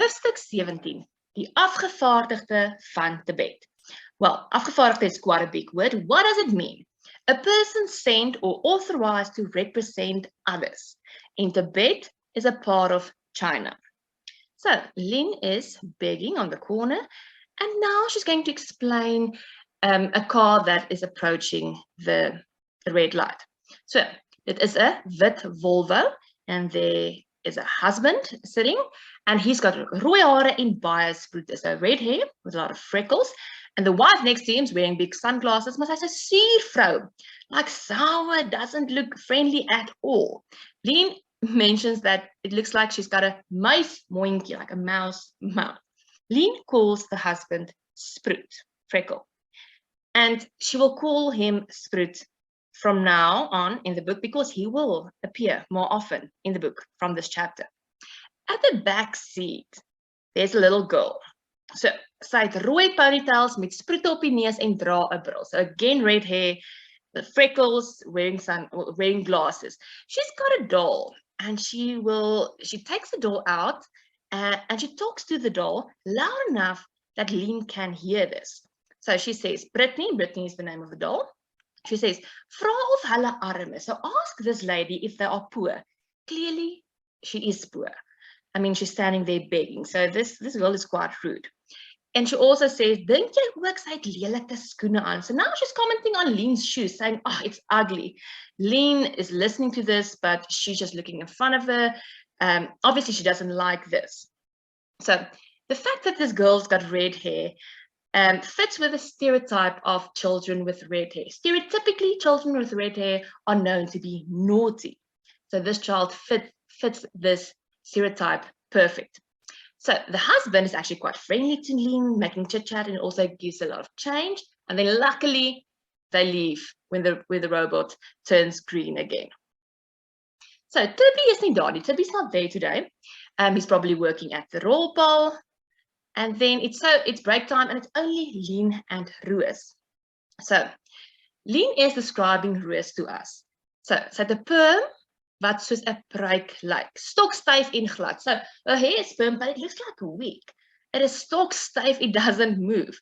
Hoofstuk 17. Die afgevaardigde van Tibet. Well, afgevaardigde is quite a big word. What does it mean? A person sent or authorized to represent others. In Tibet is a part of China. So, Lien is begging on the corner, and now she's going to explain a car that is approaching the red light. So, it is a wit Volvo, and there is a husband sitting, and he's got rooi hare en baie sproete, so red hair with a lot of freckles, and the wife next to him is wearing big sunglasses, maar sy's 'n suurvrou. Like sour, doesn't look friendly at all. Lien mentions that it looks like she's got a muis mondjie, like a mouse mouth. Lien calls the husband Sproet, freckle, and she will call him Sproet from now on in the book because he will appear more often in the book from this chapter. At the back seat, there's a little girl. So, sy het rooi ponytails met sproete op die neus en dra 'n bril. So again, red hair, the freckles, wearing glasses. She's got a doll, and she takes the doll out, and she talks to the doll loud enough that Lien can hear this. So she says, Brittany is the name of the doll. She says, vra of hulle arm is. So ask this lady if they are poor. Clearly, she is poor. I mean, she's standing there begging. So this girl is quite rude. And she also says, dink jy ook sy het lelike skoene aan? So now she's commenting on Lien's shoes, saying, oh, it's ugly. Lien is listening to this, but she's just looking in front of her. Obviously, she doesn't like this. So the fact that this girl's got red hair fits with the stereotype of children with red hair. Stereotypically, children with red hair are known to be naughty. So this child fits this stereotype perfect. So the husband is actually quite friendly to Lien, making chit-chat, and also gives a lot of change. And then luckily, they leave when the robot turns green again. So Tibby is nie daar nie. Tibby's not there today. He's probably working at the rolbal. And then it's break time, and it's only Lien and Roos. So Lien is describing Roos to us. So the perm wat soos 'n pruik lyk, stokstyf en glad. So her hair is perm, but it looks like a wig. It is stokstyf, it doesn't move.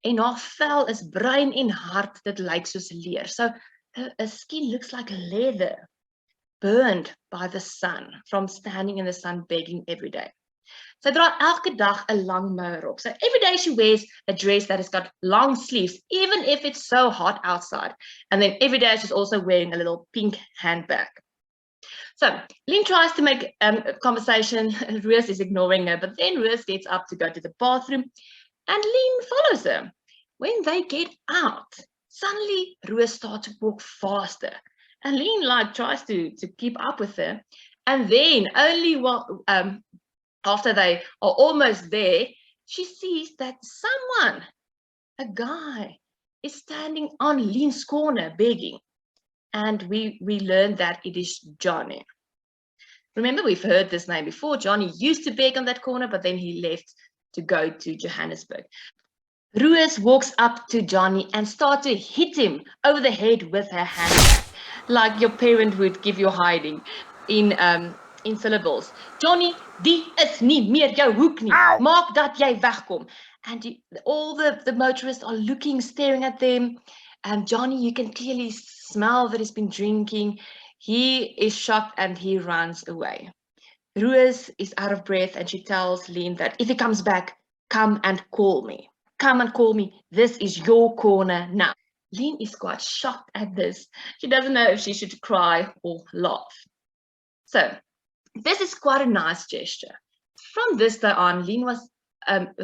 En haar vel is bruin en hard, dit lyk soos leer. So her skin looks like leather, burned by the sun from standing in the sun begging every day. Sy dra elke dag 'n lang mouer op. So every day she wears a dress that has got long sleeves, even if it's so hot outside. And then every day she's also wearing a little pink handbag. So Lien tries to make a conversation. Roos is ignoring her, but then Roos gets up to go to the bathroom, and Lien follows her. When they get out, suddenly Roos starts to walk faster, and Lien tries to keep up with her. And then only after they are almost there, she sees that someone, a guy, is standing on Lien's corner begging. And we learned that it is Johnny. Remember, we've heard this name before. Johnny used to beg on that corner, but then he left to go to Johannesburg. Roos walks up to Johnny and starts to hit him over the head with her handbag, like your parent would give you hiding in syllables. Johnny, die is nie meer jou hoek nie. Maak dat jy wegkom. And all the motorists are looking, staring at them. Johnny, you can clearly smell that he's been drinking. He is shocked and he runs away. Roos is out of breath, and she tells Lien that if he comes back, come and call me. Come and call me. This is your corner now. Lien is quite shocked at this. She doesn't know if she should cry or laugh. So this is quite a nice gesture. From this day on,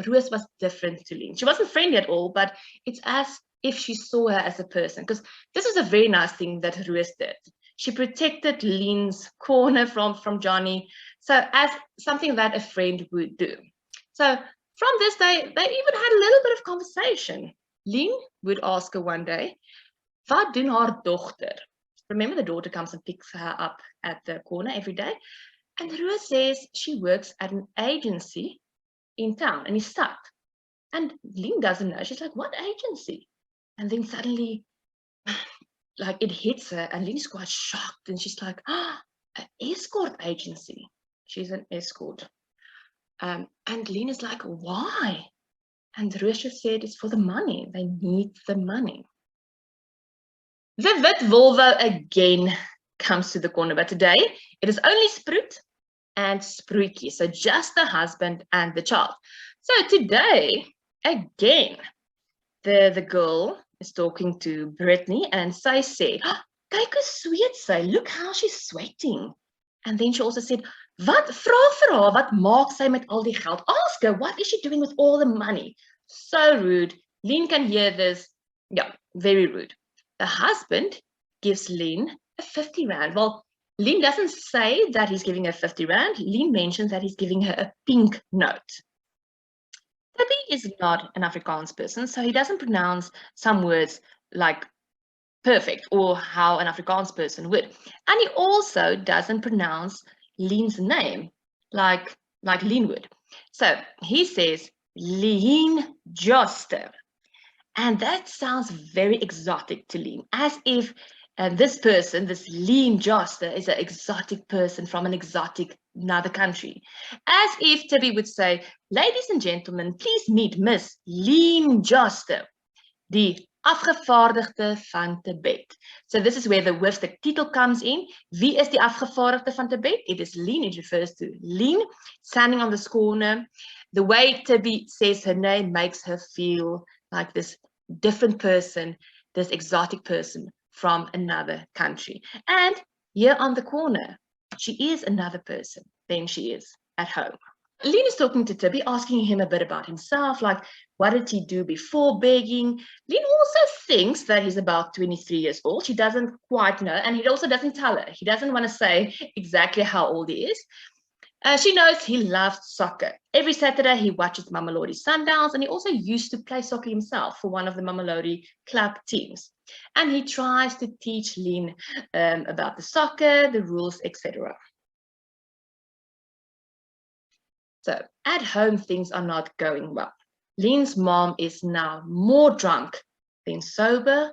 Roos was different to Lien. She wasn't friendly at all, but it's as if she saw her as a person, because this is a very nice thing that Roos did. She protected Lien's corner from Johnny, so as something that a friend would do. So from this day, they even had a little bit of conversation. Lien would ask her one day, wat doen haar dogter? Remember, the daughter comes and picks her up at the corner every day. And Roos says she works at an agency in town, and he's stuck. And Lien doesn't know. She's like, what agency? And then suddenly, like, it hits her, and Lien's quite shocked, and she's like, an escort agency. She's an escort. And Lien is like, why? And Roosje said, it's for the money. They need the money. The wit Volvo again comes to the corner, but today it is only Sproet and Sproetjie, so just the husband and the child. So today, again, the girl is talking to Brittany and sy said, oh, kyk hoe sweet sy, look how she's sweating. And then she also said, wat vra vir haar, wat maak sy met al die geld? Ask her, what is she doing with all the money? So rude. Lien can hear this. Yeah, very rude. The husband gives Lien a 50 rand. Well, Lien doesn't say that he's giving her 50 rand. Lien mentions that he's giving her a pink note. Tibby is not an Afrikaans person, so he doesn't pronounce some words like perfect or how an Afrikaans person would. And he also doesn't pronounce Lien's name like Lien would. So he says, Lien Joster. And that sounds very exotic to Lien, as if this person, this Lien Joster, is an exotic person from an exotic another country. As if Tibby would say, ladies and gentlemen, please meet Miss Lien Joster, die afgevaardigde van Tibet. So this is where the hoofstuk title comes in. Wie is die afgevaardigde van Tibet? It is Lien. It refers to Lien standing on this corner. The way Tibby says her name makes her feel like this different person, this exotic person from another country. And here on the corner, she is another person than she is at home. Lien is talking to Tibby, asking him a bit about himself, like what did he do before begging. Lien also thinks that he's about 23 years old. She doesn't quite know, and he also doesn't tell her. He doesn't want to say exactly how old he is. She knows he loves soccer. Every Saturday he watches Mamelodi Sundowns, and he also used to play soccer himself for one of the Mamelodi club teams. And he tries to teach Lien about the soccer, the rules, etc. So at home, things are not going well. Lien's mom is now more drunk than sober,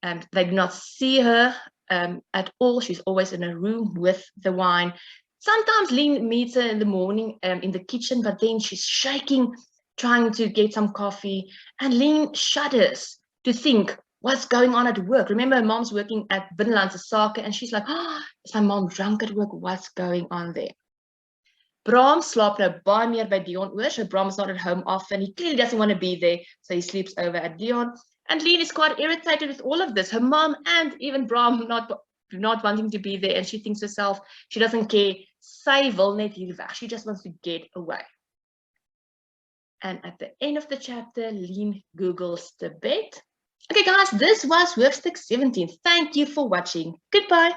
and they do not see her at all. She's always in a room with the wine. Sometimes Lien meets her in the morning in the kitchen, but then she's shaking, trying to get some coffee. And Lien shudders to think what's going on at work. Remember, her mom's working at Binnelandse Sake, and she's like, oh, is my mom drunk at work? What's going on there? Bram slaap nou baie meer by Dion oor, so Bram is not at home often. He clearly doesn't want to be there, so he sleeps over at Dion. And Lien is quite irritated with all of this. Her mom and even Bram not wanting to be there, and she thinks herself, she doesn't care. Sy wil net hier weg. She just wants to get away. And at the end of the chapter, Lien Googles Tibet. Okay, guys, this was Hoofstuk 17. Thank you for watching. Goodbye.